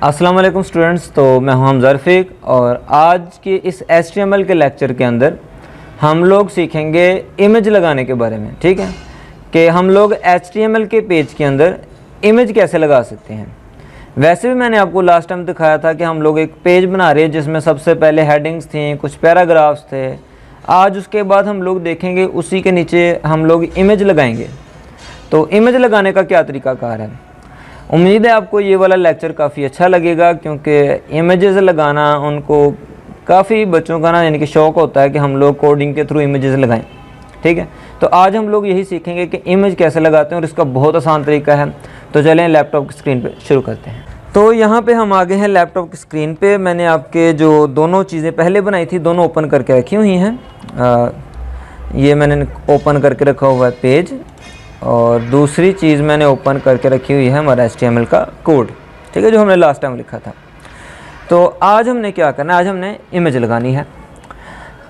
अस्सलाम वालेकुम स्टूडेंट्स। तो मैं हूं हमज़ा रफ़ीक और आज के इस HTML के लेक्चर के अंदर हम लोग सीखेंगे इमेज लगाने के बारे में। ठीक है कि हम लोग HTML के पेज के अंदर इमेज कैसे लगा सकते हैं। वैसे भी मैंने आपको लास्ट टाइम दिखाया था कि हम लोग एक पेज बना रहे हैं जिसमें सबसे पहले हेडिंग्स थी, कुछ पैराग्राफ्स थे। आज उसके बाद हम लोग देखेंगे उसी के नीचे हम लोग इमेज लगाएंगे। तो इमेज लगाने का क्या तरीक़ाकार है। उम्मीद है आपको ये वाला लेक्चर काफ़ी अच्छा लगेगा, क्योंकि इमेजेस लगाना उनको काफ़ी बच्चों का यानी कि शौक़ होता है कि हम लोग कोडिंग के थ्रू इमेजेस लगाएं। ठीक है, तो आज हम लोग यही सीखेंगे कि इमेज कैसे लगाते हैं और इसका बहुत आसान तरीका है। तो चलें लैपटॉप की स्क्रीन पे शुरू करते हैं। तो यहाँ पे हम आगे हैं लैपटॉप की स्क्रीन पे। मैंने आपके जो दोनों चीज़ें पहले बनाई थी दोनों ओपन करके रखी हुई हैं। ये मैंने ओपन करके रखा हुआ है पेज, और दूसरी चीज़ मैंने ओपन करके रखी हुई है हमारा HTML का कोड। ठीक है, जो हमने लास्ट टाइम लिखा था। तो आज हमने क्या करना है, आज हमने इमेज लगानी है।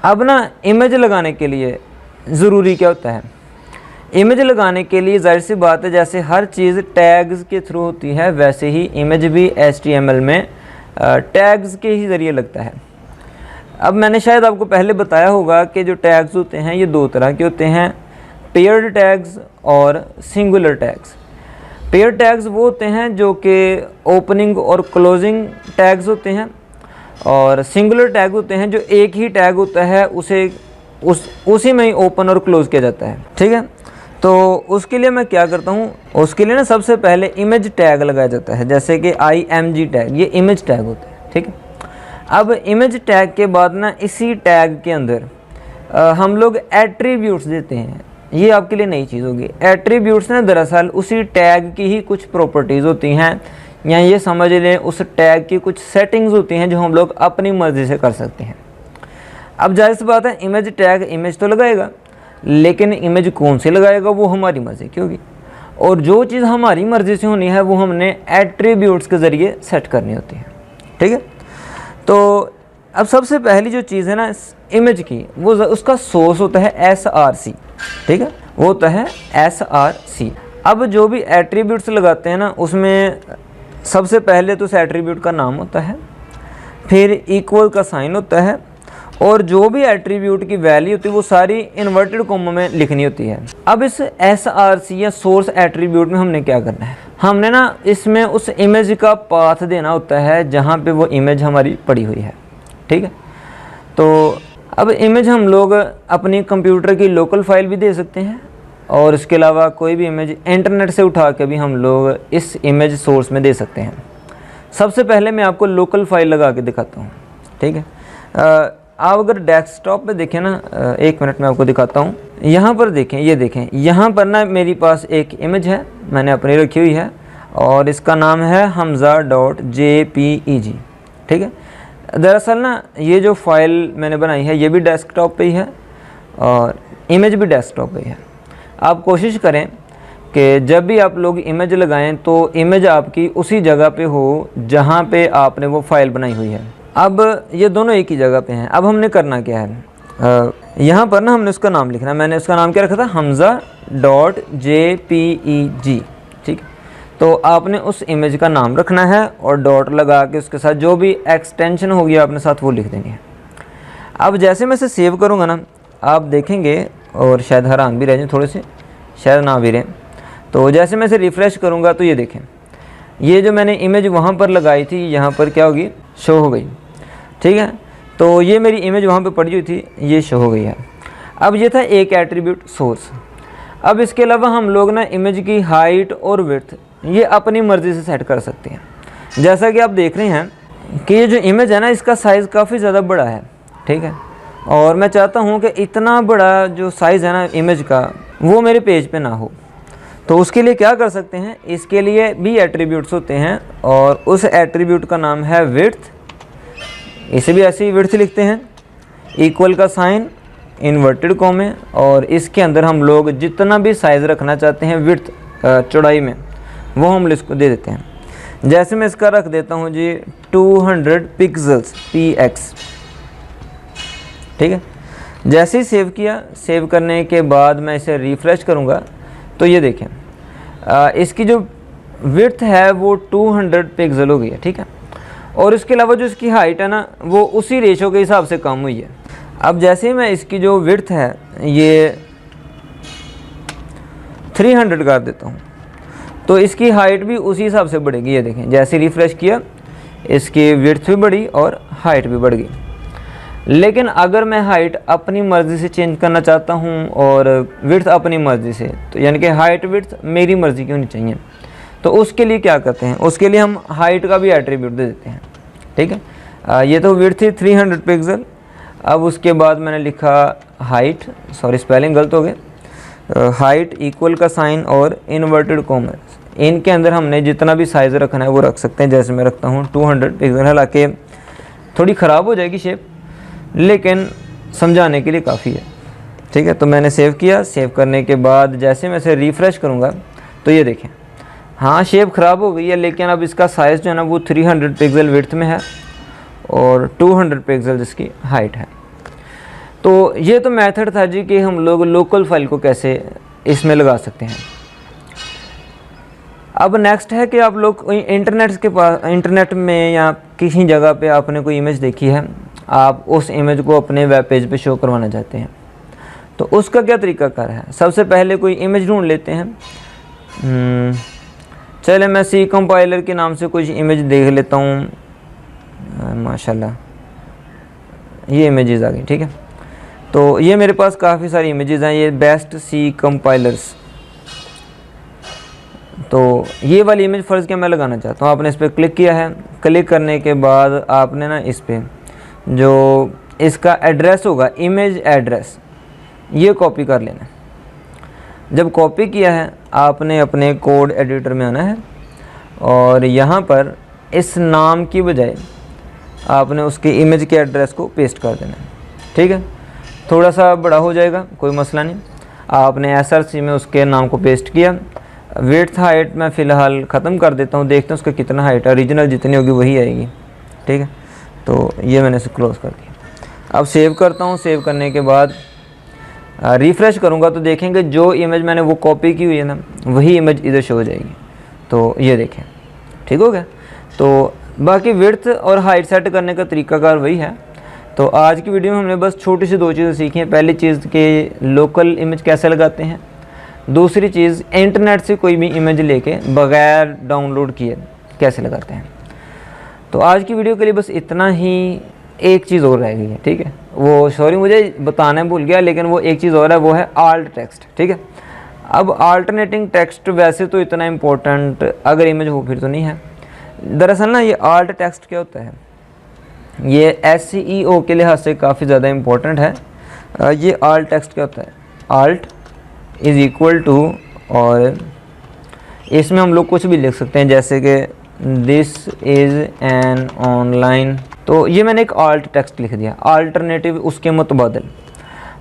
अब ना इमेज लगाने के लिए ज़रूरी क्या होता है, इमेज लगाने के लिए जाहिर सी बात है जैसे हर चीज़ टैग्स के थ्रू होती है, वैसे ही इमेज भी HTML में टैग्स के ही ज़रिए लगता है। अब मैंने शायद आपको पहले बताया होगा कि जो टैग्स होते हैं ये दो तरह के होते हैं, पेयर्ड टैग्स और सिंगुलर टैग्स। पेयर्ड टैग्स वो होते हैं जो कि ओपनिंग और क्लोजिंग टैग्स होते हैं, और सिंगुलर टैग होते हैं जो एक ही टैग होता है उसे उसी में ही ओपन और क्लोज किया जाता है। ठीक है, तो उसके लिए मैं क्या करता हूँ, उसके लिए ना सबसे पहले इमेज टैग लगाया जाता है, जैसे कि IMG टैग, ये इमेज टैग होता है। ठीक है, अब इमेज टैग के बाद ना इसी टैग के अंदर हम लोग एट्रीब्यूट्स देते हैं। ये आपके लिए नई चीज़ होगी। एट्रीब्यूट्स ना दरअसल उसी टैग की ही कुछ प्रॉपर्टीज़ होती हैं, या ये समझ लें उस टैग की कुछ सेटिंग्स होती हैं जो हम लोग अपनी मर्ज़ी से कर सकते हैं। अब जाहिर सी बात है इमेज टैग इमेज तो लगाएगा, लेकिन इमेज कौन सी लगाएगा वो हमारी मर्ज़ी की होगी, और जो चीज़ हमारी मर्ज़ी से होनी है वो हमने एट्रीब्यूट्स के ज़रिए सेट करनी होती है। ठीक है, तो अब सबसे पहली जो चीज़ है ना इमेज की, वो उसका सोर्स होता है SRC। ठीक है, वो होता है SRC। अब जो भी एट्रीब्यूट्स लगाते हैं ना उसमें सबसे पहले तो उस एट्रीब्यूट का नाम होता है, फिर इक्वल का साइन होता है, और जो भी एट्रीब्यूट की वैल्यू होती है वो सारी इन्वर्टेड कॉमा में लिखनी होती है। अब इस SRC या सोर्स एट्रीब्यूट में हमने क्या करना है, हमने ना इसमें उस इमेज का पाथ देना होता है जहाँ पे वो इमेज हमारी पड़ी हुई है। ठीक है, तो अब इमेज हम लोग अपनी कंप्यूटर की लोकल फ़ाइल भी दे सकते हैं, और इसके अलावा कोई भी इमेज इंटरनेट से उठा के भी हम लोग इस इमेज सोर्स में दे सकते हैं। सबसे पहले मैं आपको लोकल फ़ाइल लगा के दिखाता हूँ। ठीक है, आप अगर डेस्कटॉप पे देखें ना, एक मिनट में आपको दिखाता हूँ। यहाँ पर देखें, ये देखें, यहाँ पर ना मेरे पास एक इमेज है, मैंने अपनी रखी हुई है, और इसका नाम है hamza.jpeg। ठीक है, दरअसल ना ये जो फ़ाइल मैंने बनाई है ये भी डेस्कटॉप पे ही है और इमेज भी डेस्कटॉप पे ही है। आप कोशिश करें कि जब भी आप लोग इमेज लगाएं तो इमेज आपकी उसी जगह पे हो जहां पे आपने वो फ़ाइल बनाई हुई है। अब ये दोनों एक ही जगह पे हैं। अब हमने करना क्या है, यहाँ पर ना हमने उसका नाम लिखना है। मैंने उसका नाम क्या रखा था, hamza.jpeg। ठीक है, तो आपने उस इमेज का नाम रखना है और डॉट लगा के उसके साथ जो भी एक्सटेंशन होगी आपने साथ वो लिख देनी है। अब जैसे मैं इसे सेव करूँगा ना, आप देखेंगे और शायद हैरान भी रह जाए थोड़े से, शायद ना भी रहें। तो जैसे मैं इसे रिफ़्रेश करूँगा तो ये देखें, ये जो मैंने इमेज वहाँ पर लगाई थी यहाँ पर क्या होगी, शो हो गई। ठीक है, तो ये मेरी इमेज वहाँ पर पड़ी हुई थी, ये शो हो गई है। अब ये था एक एट्रीब्यूट सोर्स। अब इसके अलावा हम लोग ना इमेज की हाइट और विड्थ ये अपनी मर्ज़ी से सेट कर सकते हैं। जैसा कि आप देख रहे हैं कि ये जो इमेज है ना इसका साइज़ काफ़ी ज़्यादा बड़ा है। ठीक है, और मैं चाहता हूँ कि इतना बड़ा जो साइज़ है ना इमेज का वो मेरे पेज पे ना हो। तो उसके लिए क्या कर सकते हैं, इसके लिए भी एट्रीब्यूट्स होते हैं, और उस एट्रीब्यूट का नाम है विड्थ। इसे भी ऐसे ही विड्थ लिखते हैं, इक्वल का साइन, इन्वर्टेड कॉमे, और इसके अंदर हम लोग जितना भी साइज़ रखना चाहते हैं विड्थ चौड़ाई में वो हम इसको दे देते हैं। जैसे मैं इसका रख देता हूँ जी 200 पिक्सल्स px। ठीक है, जैसे ही सेव किया, सेव करने के बाद मैं इसे रिफ़्रेश करूँगा तो ये देखें इसकी जो विड्थ है वो 200 पिक्सल हो गई है। ठीक है, और इसके अलावा जो इसकी हाइट है ना वो उसी रेशो के हिसाब से कम हुई है। अब जैसे मैं इसकी जो विड्थ है ये 300 कर देता हूँ तो इसकी हाइट भी उसी हिसाब से बढ़ेगी। ये देखें जैसे रिफ़्रेश किया इसकी विड्थ भी बढ़ी और हाइट भी बढ़ गई। लेकिन अगर मैं हाइट अपनी मर्ज़ी से चेंज करना चाहता हूँ और विड्थ अपनी मर्ज़ी से, तो यानी कि हाइट विड्थ मेरी मर्ज़ी की होनी चाहिए, तो उसके लिए क्या करते हैं, उसके लिए हम हाइट का भी एट्रीब्यूट दे देते हैं। ठीक है, ये तो विड्थ थी 300 पिक्सल। अब उसके बाद मैंने लिखा हाइट, सॉरी स्पेलिंग गलत हो गया, हाइट इक्वल का साइन और इन्वर्टेड कॉमर्स, इनके अंदर हमने जितना भी साइज़ रखना है वो रख सकते हैं। जैसे मैं रखता हूँ 200 पिक्सल, हालांकि थोड़ी ख़राब हो जाएगी शेप, लेकिन समझाने के लिए काफ़ी है। ठीक है, तो मैंने सेव किया। सेव करने के बाद जैसे मैं इसे रिफ़्रेश करूँगा तो ये देखें, हाँ शेप ख़राब हो गई है, लेकिन अब इसका साइज़ जो है ना वो 300 पिक्सल विड्थ में है और 200 पिक्सल जिसकी हाइट है। तो ये तो मेथड था जी कि हम लोग लोकल फाइल को कैसे इसमें लगा सकते हैं। अब नेक्स्ट है कि आप लोग इंटरनेट में या किसी जगह पे आपने कोई इमेज देखी है, आप उस इमेज को अपने वेब पेज पे शो करवाना चाहते हैं, तो उसका क्या तरीकाकार है। सबसे पहले कोई इमेज ढूंढ लेते हैं। चले मैं सी कंपाइलर के नाम से कुछ इमेज देख लेता हूँ। माशाल्लाह ये इमेजेस आ गई। ठीक है, तो ये मेरे पास काफ़ी सारी इमेजेस हैं, ये बेस्ट सी कंपाइलर्स। तो ये वाली इमेज फ़र्ज़ क्या मैं लगाना चाहता हूँ। आपने इस पर क्लिक किया है, क्लिक करने के बाद आपने ना इस पर जो इसका एड्रेस होगा, इमेज एड्रेस, ये कॉपी कर लेना। जब कॉपी किया है आपने अपने कोड एडिटर में आना है और यहाँ पर इस नाम की बजाय आपने उसके इमेज के एड्रेस को पेस्ट कर देना है। ठीक है, थोड़ा सा बड़ा हो जाएगा, कोई मसला नहीं। आपने SRC में उसके नाम को पेस्ट किया। विड्थ हाइट मैं फ़िलहाल ख़त्म कर देता हूँ, देखते हैं उसका कितना हाइट है, ओरिजिनल जितनी होगी वही आएगी। ठीक है, तो ये मैंने इसे क्लोज़ कर दिया। अब सेव करता हूँ। सेव करने के बाद रिफ़्रेश करूँगा तो देखेंगे जो इमेज मैंने वो कॉपी की हुई है ना वही इमेज इधर शो हो जाएगी। तो ये देखें, ठीक हो गया। तो बाकी विड्थ और हाइट सेट करने का तरीकाकार वही है। तो आज की वीडियो में हमने बस छोटी सी 2 चीज़ें सीखी हैं। पहली चीज़ कि लोकल इमेज कैसे लगाते हैं, दूसरी चीज़ इंटरनेट से कोई भी इमेज लेके बग़ैर डाउनलोड किए कैसे लगाते हैं। तो आज की वीडियो के लिए बस इतना ही। एक चीज़ और रह गई है, ठीक है, वो सॉरी मुझे बताना भूल गया, लेकिन वो एक चीज़ और है, वो है आल्ट टेक्स्ट। ठीक है, अब अल्टरनेटिंग टेक्स्ट वैसे तो इतना इम्पोर्टेंट अगर इमेज हो फिर तो नहीं है। दरअसल ना ये आल्ट टेक्स्ट क्या होता है, ये SEO के लिहाज से काफ़ी ज़्यादा इम्पोर्टेंट है। ये आल्ट टेक्स्ट क्या होता है, आल्ट इज़ इक्वल टू, और इसमें हम लोग कुछ भी लिख सकते हैं, जैसे कि दिस इज़ एन ऑनलाइन। तो ये मैंने एक आल्ट टेक्स्ट लिख दिया, अल्टरनेटिव उसके मुतबादिल।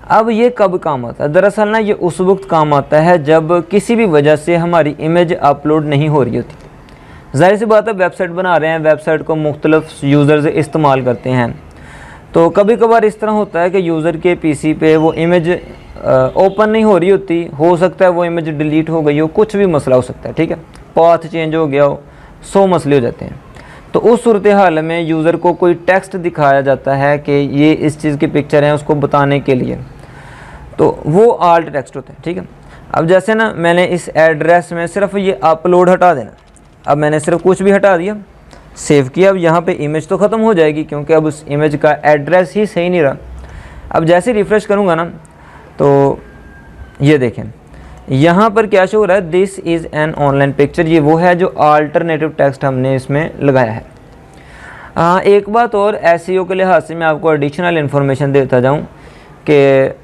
अब ये कब काम आता है, दरअसल ना ये उस वक्त काम आता है जब किसी भी वजह से हमारी इमेज अपलोड नहीं हो रही होती। ज़ाहिर सी बात है, वेबसाइट बना रहे हैं, वेबसाइट को मुख्तलिफ यूज़र्स इस्तेमाल करते हैं, तो कभी कभार इस तरह होता है कि यूज़र के PC पे वो इमेज ओपन नहीं हो रही होती, हो सकता है वो इमेज डिलीट हो गई हो, कुछ भी मसला हो सकता है। ठीक है, पाथ चेंज हो गया हो, 100 मसले हो जाते हैं। तो उस सूरत हाल में यूज़र को कोई टेक्स्ट दिखाया जाता है कि ये इस चीज़ की पिक्चर है, उसको बताने के लिए, तो वो आल्ट टेक्स्ट होता है। ठीक है, अब जैसे ना मैंने इस एड्रेस में सिर्फ ये अपलोड हटा देना, अब मैंने सिर्फ कुछ भी हटा दिया, सेव किया। अब यहाँ पे इमेज तो ख़त्म हो जाएगी क्योंकि अब उस इमेज का एड्रेस ही सही नहीं रहा। अब जैसे रिफ़्रेश करूँगा ना तो ये देखें यहाँ पर क्या शो हो रहा है, this is an online picture. ये वो है जो अल्टरनेटिव टेक्स्ट हमने इसमें लगाया है। एक बात और SEO के लिहाज से मैं आपको एडिशनल इन्फॉर्मेशन देता जाऊँ कि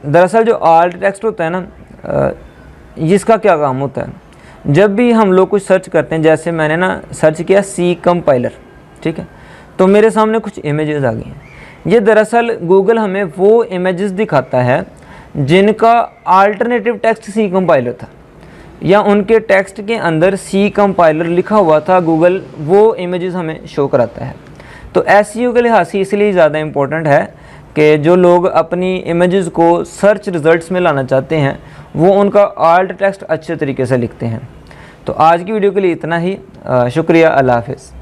दरअसल जो आल्ट टेक्स्ट होता है ना, इसका क्या काम होता है, जब भी हम लोग कुछ सर्च करते हैं, जैसे मैंने ना सर्च किया सी कंपाइलर, ठीक है, तो मेरे सामने कुछ इमेजेस आ गई हैं। ये दरअसल गूगल हमें वो इमेजेस दिखाता है जिनका अल्टरनेटिव टेक्स्ट सी कंपाइलर था, या उनके टेक्स्ट के अंदर सी कंपाइलर लिखा हुआ था, गूगल वो इमेजेस हमें शो कराता है। तो SEO के लिहाज से इसलिए ज़्यादा इम्पोर्टेंट है कि जो लोग अपनी इमेजेस को सर्च रिज़ल्ट्स में लाना चाहते हैं वो उनका आल्ट टेक्स्ट अच्छे तरीके से लिखते हैं। तो आज की वीडियो के लिए इतना ही। शुक्रिया, अल्लाह हाफ़िज़।